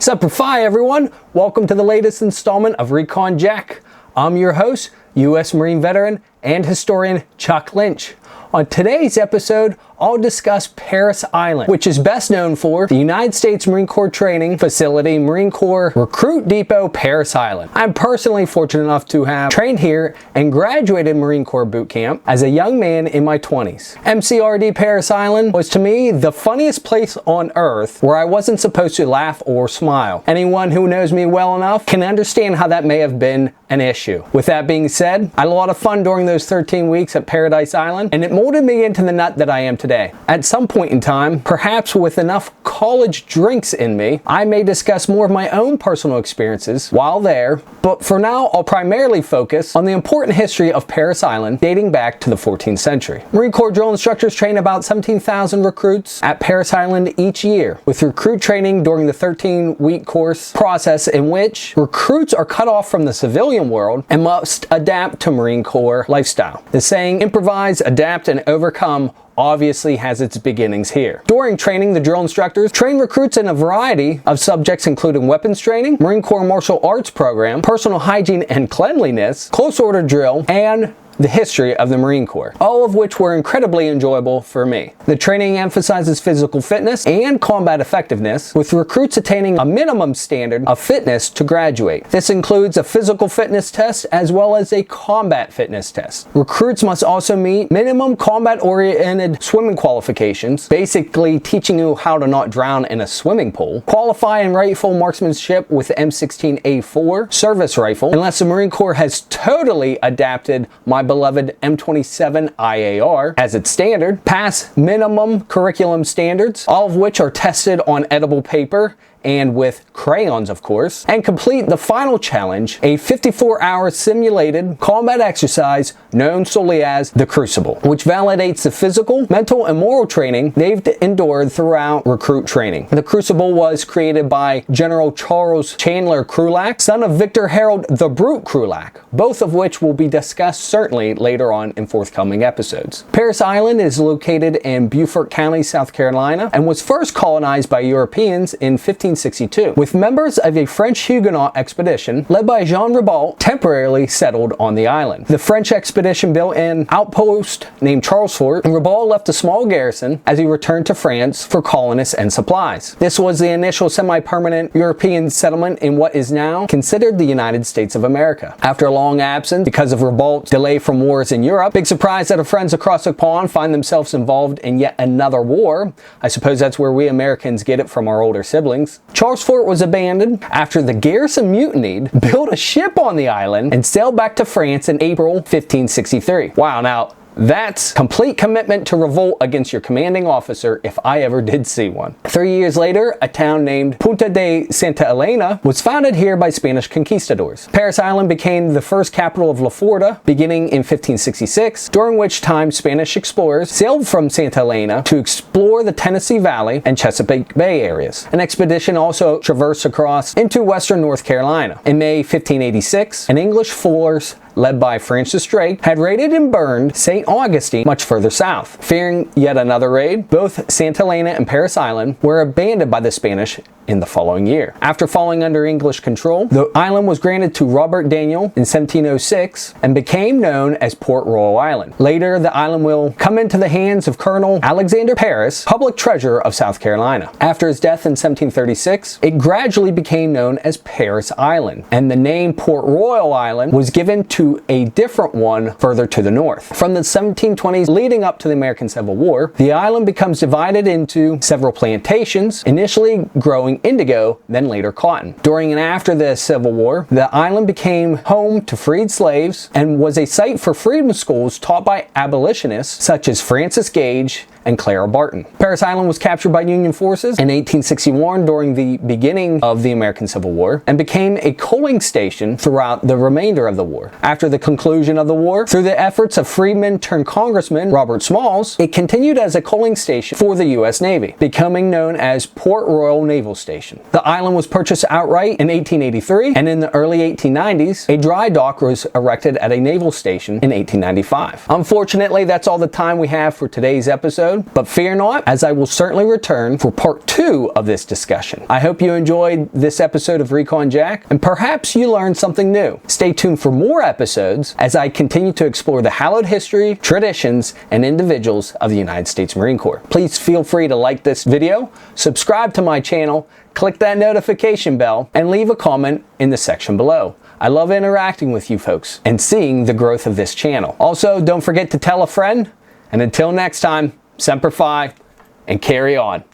Semper Fi, everyone! Welcome to the latest installment of Recon Jack. I'm your host, U.S. Marine veteran and historian Chuck Lynch. On today's episode, I'll discuss Parris Island, which is best known for the United States Marine Corps Training Facility, Marine Corps Recruit Depot, Parris Island. I'm personally fortunate enough to have trained here and graduated Marine Corps boot camp as a young man in my 20s. MCRD Parris Island was to me the funniest place on earth where I wasn't supposed to laugh or smile. Anyone who knows me well enough can understand how that may have been an issue. With that being said, I had a lot of fun during those 13 weeks at Parris Island, and it molded me into the nut that I am today. At some point in time, perhaps with enough college drinks in me, I may discuss more of my own personal experiences while there, but for now I'll primarily focus on the important history of Parris Island dating back to the 14th century. Marine Corps drill instructors train about 17,000 recruits at Parris Island each year, with recruit training during the 13-week course process in which recruits are cut off from the civilian world and must adapt to Marine Corps lifestyle. The saying, improvise, adapt, and overcome obviously has its beginnings here. During training, the drill instructors train recruits in a variety of subjects including weapons training, Marine Corps martial arts program, personal hygiene and cleanliness, close order drill, and the history of the Marine Corps, all of which were incredibly enjoyable for me. The training emphasizes physical fitness and combat effectiveness, with recruits attaining a minimum standard of fitness to graduate. This includes a physical fitness test as well as a combat fitness test. Recruits must also meet minimum combat-oriented swimming qualifications, basically teaching you how to not drown in a swimming pool, qualify in rifle marksmanship with the M16A4 service rifle, unless the Marine Corps has totally adapted my beloved M27 IAR as its standard, pass minimum curriculum standards, all of which are tested on edible paper and with crayons, of course, and complete the final challenge, a 54-hour simulated combat exercise known solely as the Crucible, which validates the physical, mental, and moral training they've endured throughout recruit training. The Crucible was created by General Charles Chandler Krulak, son of Victor Harold the Brute Krulak, both of which will be discussed certainly later on in forthcoming episodes. Parris Island is located in Beaufort County, South Carolina, and was first colonized by Europeans in 1562, with members of a French Huguenot expedition led by Jean Ribault temporarily settled on the island. The French expedition built an outpost named Charles Fort, and Ribault left a small garrison as he returned to France for colonists and supplies. This was the initial semi-permanent European settlement in what is now considered the United States of America. After a long absence because of Ribault's delay from wars in Europe, big surprise that our friends across the pond find themselves involved in yet another war. I suppose that's where we Americans get it from our older siblings. Charles Fort was abandoned after the garrison mutinied, built a ship on the island, and sailed back to France in April 1563. Wow, now that's complete commitment to revolt against your commanding officer if I ever did see one. 3 years later, a town named Punta de Santa Elena was founded here by Spanish conquistadors. Parris Island became the first capital of La Florida beginning in 1566, during which time Spanish explorers sailed from Santa Elena to explore the Tennessee Valley and Chesapeake Bay areas. An expedition also traversed across into western North Carolina. In May 1586, an English force led by Francis Drake, had raided and burned St. Augustine much further south. Fearing yet another raid, both Santa Elena and Parris Island were abandoned by the Spanish in the following year. After falling under English control, the island was granted to Robert Daniel in 1706 and became known as Port Royal Island. Later, the island will come into the hands of Colonel Alexander Parris, public treasurer of South Carolina. After his death in 1736, it gradually became known as Parris Island, and the name Port Royal Island was given to a different one further to the north. From the 1720s leading up to the American Civil War, the island becomes divided into several plantations, initially growing indigo, then later cotton. During and after the Civil War, the island became home to freed slaves and was a site for freedom schools taught by abolitionists such as Francis Gage and Clara Barton. Parris Island was captured by Union forces in 1861 during the beginning of the American Civil War and became a coaling station throughout the remainder of the war. After the conclusion of the war, through the efforts of freedman turned congressman Robert Smalls, it continued as a coaling station for the U.S. Navy, becoming known as Port Royal Naval Station. The island was purchased outright in 1883, and in the early 1890s, a dry dock was erected at a naval station in 1895. Unfortunately, that's all the time we have for today's episode. episode, but fear not, as I will certainly return for part 2 of this discussion. I hope you enjoyed this episode of Recon Jack, and perhaps you learned something new. Stay tuned for more episodes as I continue to explore the hallowed history, traditions, and individuals of the United States Marine Corps. Please feel free to like this video, subscribe to my channel, click that notification bell, and leave a comment in the section below. I love interacting with you folks and seeing the growth of this channel. Also, don't forget to tell a friend, and until next time, Semper Fi, and carry on.